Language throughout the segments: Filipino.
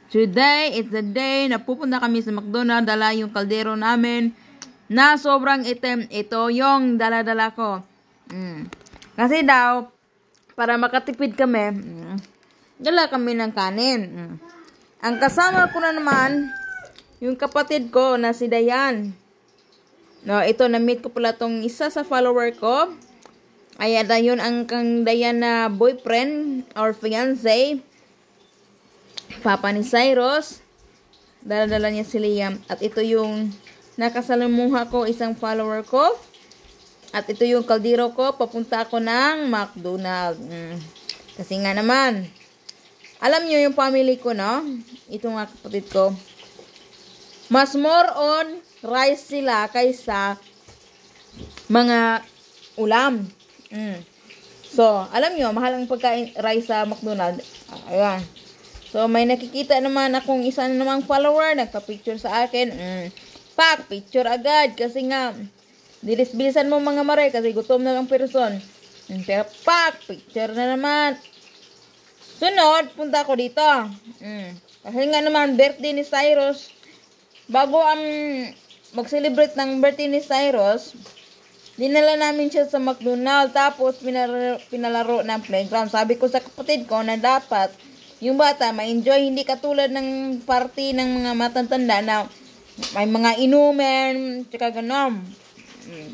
Today is the day na pupunta kami sa McDonald's. Dala yung kaldero namin na sobrang itim. Ito yung dala-dala ko. Kasi daw, para makatipid kami, dala kami ng kanin. Ang kasama ko na naman, yung kapatid ko na si Dayan. No, ito, na-meet ko pala tong isa sa follower ko. Ay, yun ang kang Dayan na boyfriend or fiancé. Papa ni Cyrus. Dala-dala niya si Liam. At ito yung nakasalamuha ko, isang follower ko. At ito yung kaldero ko. Papunta ako ng McDonald's. Kasi nga naman, alam niyo yung family ko, no? Ito nga kapatid ko. Mas more on rice sila kaysa mga ulam. So, alam niyo, mahal ang pagkain rice sa McDonald's. Ayan. So, may nakikita naman akong isa na namang follower, nagpa-picture sa akin. Pak, picture agad. Kasi nga, bilis-bilisan mo mga maray kasi gutom na ang person. Pero pak, picture na naman. Sunod, punta ako dito. Kasi nga naman, birthday ni Cyrus. Bago ang mag-celebrate ng birthday ni Cyrus, dinala namin siya sa McDonald's. Tapos, pinalaro ng playground. Sabi ko sa kapatid ko na dapat yung bata ma-enjoy, hindi katulad ng party ng mga matatanda na may mga inumin, tsaka gano'n.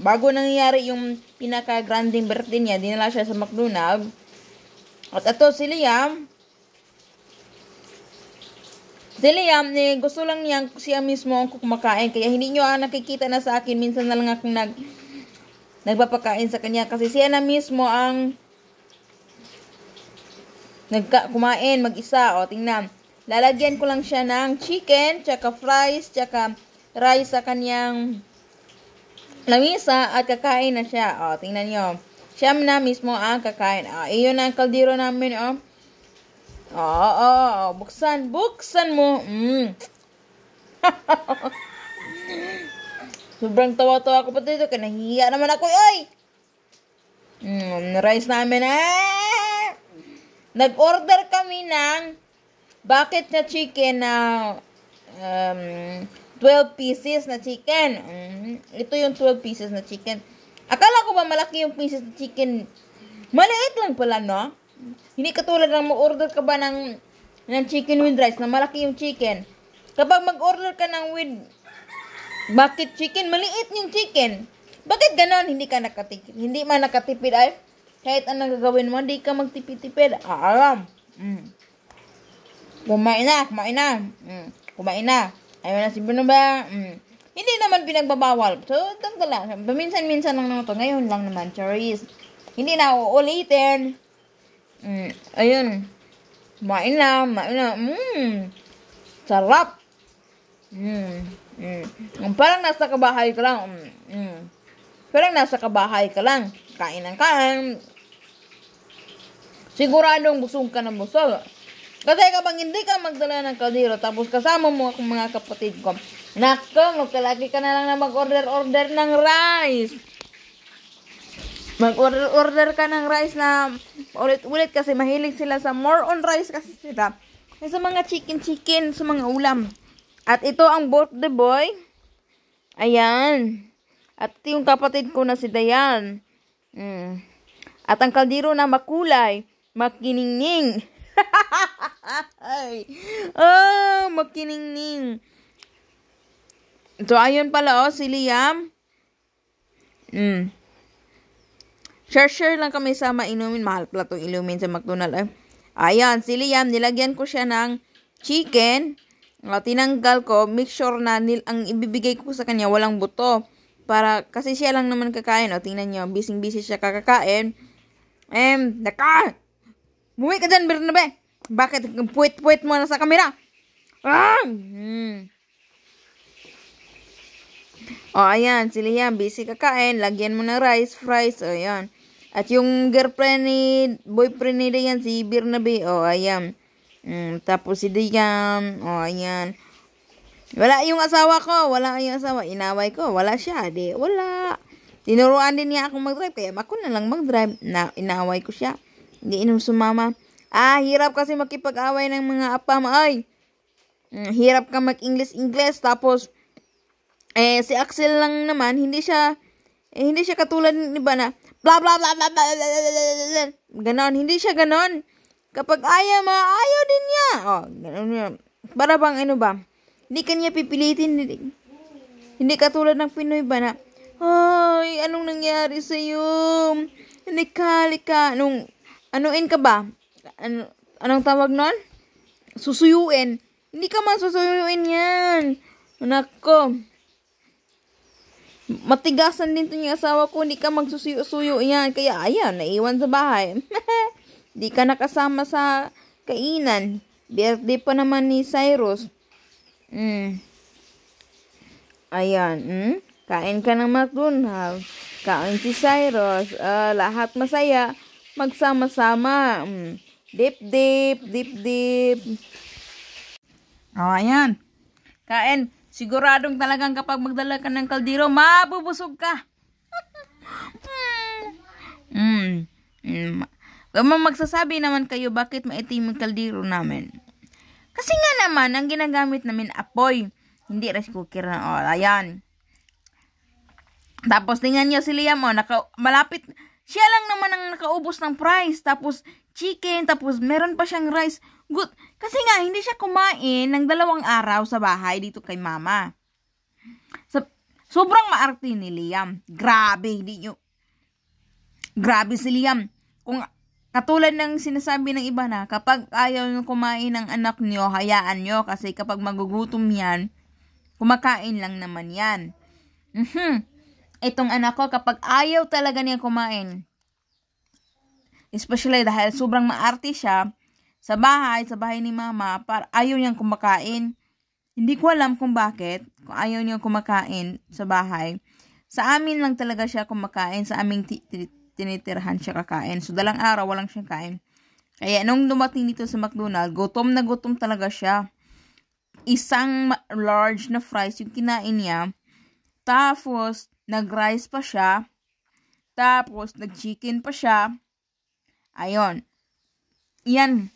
Bago nangyayari yung pinaka-granding birthday niya, dinala siya sa McDonald's. At ito, si Liam, gusto lang niya siya mismo ang kumakain. Kaya hindi nyo nakikita na sa akin. Minsan na lang akong nagpapakain sa kanya. Kasi siya na mismo ang kumain mag-isa. O, tingnan. Lalagyan ko lang siya ng chicken, tsaka fries, tsaka rice sa kanyang lamisa at kakain na siya. O, tingnan nyo. Siya na mismo ang kakain. O, iyon ang kaldero namin. O. Buksan mo. Sobrang tawa-tawa ko pa dito. Kanahiya naman ako. Ay! Rice namin. Nag-order kami ng bucket na chicken na 12 pieces na chicken. Ito yung 12 pieces na chicken. Akala ko ba malaki yung pieces na chicken? Maliit lang pala, no? Hindi katulad ng mag-order ka ba ng chicken with rice na malaki yung chicken. Kapag mag-order ka ng with bucket chicken, maliit yung chicken. Bakit ganon? Hindi man nakatipid ay? Kahit anong gagawin mo, hindi ka magtipid-tipid. Alam. Kumain na. Ayaw na si Bruno ba? Hindi naman pinagbabawal. So, ito lang. Minsan-minsan lang naman ito. Ngayon lang naman, Charis. Hindi na uulitin. Ayun. Kumain na. Sarap. Parang nasa kabahay ka lang. Kain ng kain. Siguradong busog ka ng busog. Kasi kapag hindi ka magdala ng kaldero, tapos kasama mo akong mga kapatid ko, nako, magkalaki ka na lang na mag-order ng rice. Mag-order ka ng rice na ulit-ulit kasi mahilig sila sa more on rice kasi sila. Sa mga chicken, sa mga ulam. At ito ang birthday boy. Ayan. At ito yung kapatid ko na si Dayan. At ang kaldero na makulay, makiningning. Makiningning. So, ayun pala, si Liam. Share lang kami sa mainumin. Mahal pala itong inumin sa McDonald's. Ayan, si Liam, nilagyan ko siya ng chicken. Tinanggal ko, make sure na ang ibibigay ko sa kanya walang buto. Kasi siya lang naman kakain. Tingnan nyo, busy siya kakakain. Bumuwi ka dyan, Bernabe. Bakit? Puwit mo na sa kamera. Ayan, si Liam, busy kakain. Lagyan mo ng rice, fries. Ayan. At yung boyfriend ni Dayan, si Bernabe. Ayan. Tapos si Dayan. Ayan. Wala yung asawa ko. Inaway ko. Wala siya. Wala. Tinuruan din niya akong mag-drive. Kaya ako na lang mag-drive. Inaway ko siya. Hindi sumama. Hirap kasi makipag-away ng mga apam. Ay, Hirap ka mag-English, tapos, si Axel lang naman, hindi siya katulad ng iba na, blah, blah, blah, blah, blah, blah, blah, blah, blah. Ganon, hindi siya ganon. Kapag ayaw mo, ayaw din niya. Ganon yun. Para bang hindi kanya pipilitin. Hindi katulad ng Pinoy ba na, ay, anong nangyari sa'yo? Halika. Anuin ka ba? Anong tawag nun? Susuyuin. Hindi ka man susuyuin yan. Nako. Matigasan din to yung asawa ko. Hindi ka magsusuyo yan. Kaya, ayan, naiwan sa bahay. Hindi ka nakasama sa kainan. Birthday pa naman ni Cyrus. Ayan. Kain ka ng McDonald's. Kain si Cyrus. Lahat masaya. Magsama-sama. Dip. Ayan. Kain. Siguradong talagang kapag magdala ka ng kaldero, mabubusog ka. Magsasabi naman kayo bakit maitim yung kaldero namin. Kasi nga naman, ang ginagamit namin apoy. Hindi rice cooker na. Ayan. Tapos tingnan nyo si Liam, malapit. Siya lang naman ang nakaubos ng fries. Tapos chicken. Tapos meron pa siyang rice. Good. Kasi nga, hindi siya kumain ng 2 araw sa bahay dito kay mama. Sobrang maarte ni Liam. Grabe si Liam. Kung katulad ng sinasabi ng iba na, kapag ayaw nyo kumain ng anak nyo, hayaan nyo. Kasi kapag magugutom yan, kumakain lang naman yan. Itong anak ko, kapag ayaw talaga niya kumain, especially dahil sobrang maarte siya, sa bahay ni mama, ayaw niyang kumakain. Hindi ko alam kung bakit, kung ayaw niyang kumakain sa bahay. Sa amin lang talaga siya kumakain, sa aming tinitirhan siya kakain. So, 2 araw, walang siyang kain. Kaya, nung dumating dito sa McDonald's, gutom na gutom talaga siya. Isang large na fries yung kinain niya. Tapos, nag-rice pa siya. Tapos, nag-chicken pa siya. Ayon. Yan.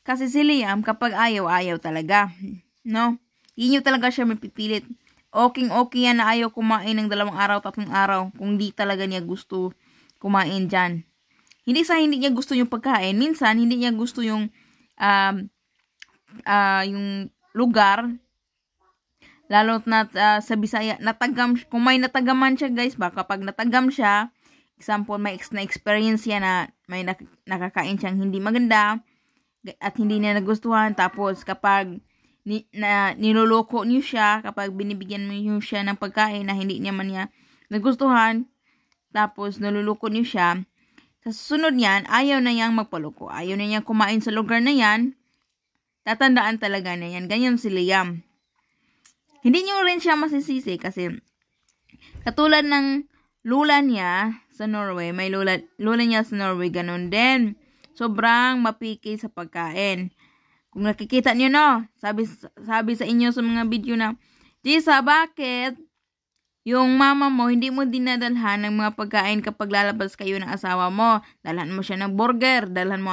Kasi si Liam, kapag ayaw talaga. No? Hindi nyo talaga siya mapipilit. Okay yan na ayaw kumain ng 2 araw, 3 araw. Kung di talaga niya gusto kumain dyan. Hindi niya gusto yung pagkain. Minsan, hindi niya gusto yung lugar. Lalo na sa Bisaya, kung may natagaman siya guys ba, kapag natagam siya, example, may na-experience siya na may nakakain siyang hindi maganda, at hindi niya nagustuhan, tapos kapag niloloko niyo siya, kapag binibigyan mo niyo siya ng pagkain na hindi niya nagustuhan, tapos niloloko niyo siya, sa susunod niyan, ayaw na niyang magpaloko, ayaw na niyang kumain sa lugar na yan, tatandaan talaga na yan. Ganyan si Liam. Hindi niyo rin siya masisisi kasi katulad ng lula niya sa Norway, may lula niya sa Norway, ganun din. Sobrang mapiki sa pagkain. Kung nakikita niyo sabi sa inyo sa mga video na, Jisa, bakit yung mama mo hindi mo dinadalhan ng mga pagkain kapag lalabas kayo ng asawa mo? Dalhan mo siya ng burger, dalhan mo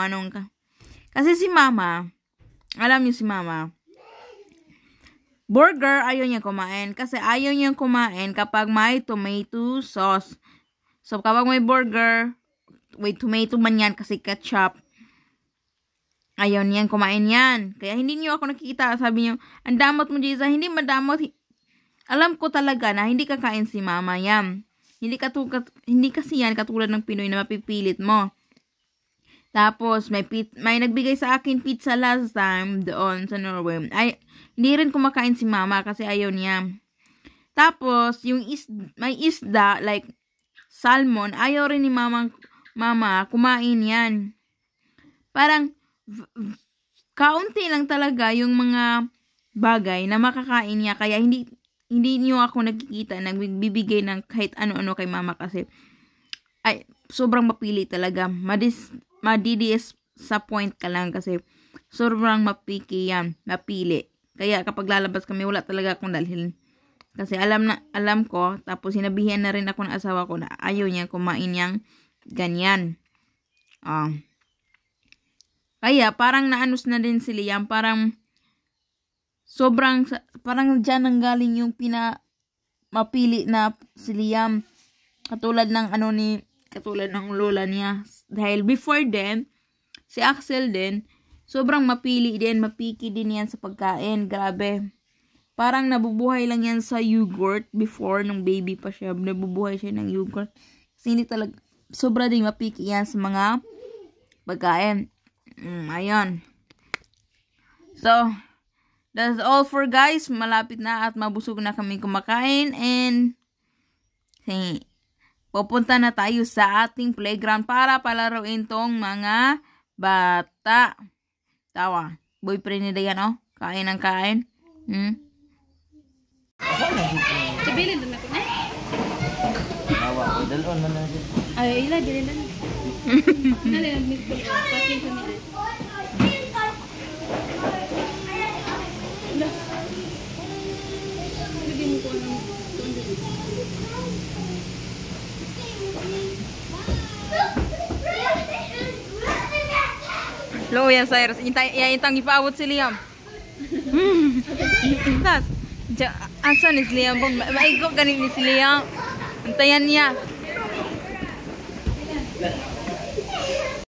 Kasi si mama, alam niyo si mama, burger ayaw niya kumain kasi ayaw niya kumain kapag may tomato sauce. So kapag may burger, with tomato man yan kasi ketchup, ayaw niyan kumain yan. Kaya hindi niyo ako nakikita. Sabi niyo, ang damot mo, Jiza. Hindi madamot. Alam ko talaga na hindi kakain si mama yan. Hindi kasi yan katulad ng Pinoy na mapipilit mo. Tapos, may nagbigay sa akin pizza last time doon sa Norway. Hindi rin kumakain si mama kasi ayaw niya. Tapos, may isda, like salmon, ayaw rin ni mama kumain yan. Parang, kaunti lang talaga yung mga bagay na makakain niya. Kaya, hindi niyo ako nakikita nagbibigay ng kahit ano-ano kay mama kasi, sobrang mapili talaga. Madidisappoint ka lang kasi, sobrang mapiki yan. Mapili. Kaya, kapag lalabas kami, wala talaga akong dalhin. Kasi, alam ko, tapos sinabihan na rin ako ng asawa ko na ayaw niya kumain niyang ganyan. Kaya, parang naanos na din si Liam. Parang, parang dyan nanggaling yung mapili na si Liam. Katulad ng lola niya. Dahil before then, si Axel din, sobrang mapiki din yan sa pagkain. Grabe. Parang nabubuhay lang yan sa yogurt before, nung baby pa siya. Nabubuhay siya ng yogurt. Kasi hindi talaga, sobra din mapiki yan sa mga pagkain. Ayun. So, that's all for guys. Malapit na at mabusog na kami kumakain. And, pupunta na tayo sa ating playground para palaruin tong mga bata. Tawa. Boyfriend ni Dayan, oh. Kain ng kain. Sabilin doon ako na. Awa, dalon man na dito. Ay, ila, gilin lang. Dali, nag-miss ko. Pakin ko niya. Lagi mo ko ng Lo yan, Cyrus. Itang ipaabot si Liam. Tas. Asan ni si Liam? Maigo ganit ni si Liam. Antayan niya.